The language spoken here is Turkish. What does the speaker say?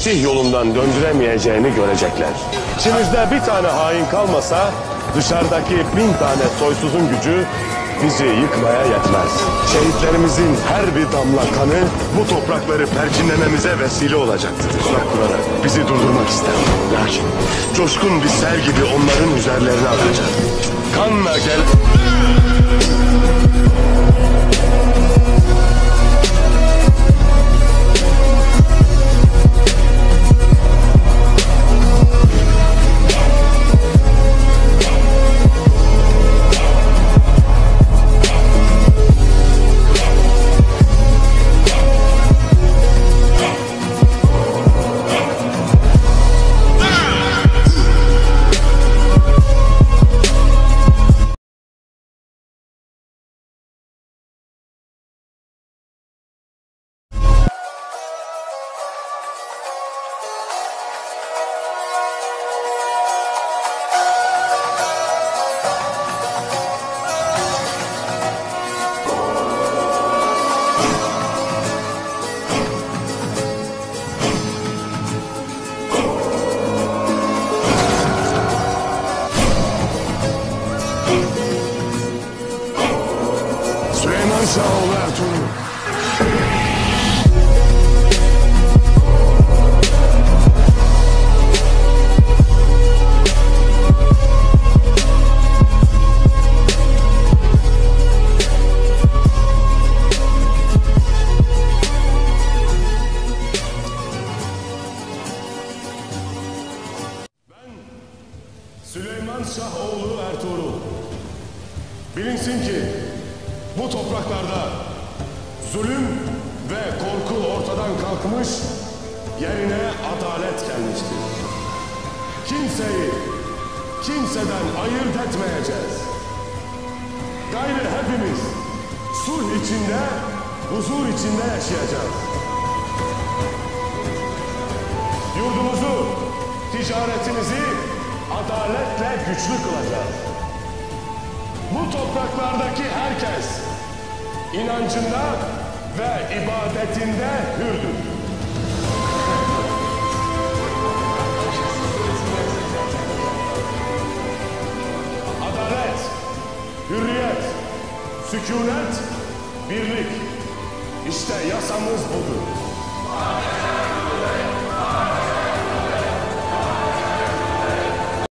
Mesih yolundan döndüremeyeceğini görecekler. İçimizde bir tane hain kalmasa dışarıdaki 1000 tane soysuzun gücü bizi yıkmaya yetmez. Şehitlerimizin her bir damla kanı bu toprakları perçinlememize vesile olacaktır. Tuzak kurarak bizi durdurmak ister. Lakin coşkun bir sel gibi onların üzerlerine akacak. Kanla gel... Süleyman Şahoğlu Ertuğrul. Ben Süleyman Şahoğlu Ertuğrul. Bilinsin ki bu topraklarda zulüm ve korku ortadan kalkmış, yerine adalet gelmiştir. Kimseyi kimseden ayırt etmeyeceğiz. Gayrı hepimiz sulh içinde, huzur içinde yaşayacağız. Yurdumuzu, ticaretimizi adaletle güçlü kılacağız. Bu topraklardaki herkes inancında ve ibadetinde hürdür. Adalet, hürriyet, sükunet, birlik. İşte yasamız budur.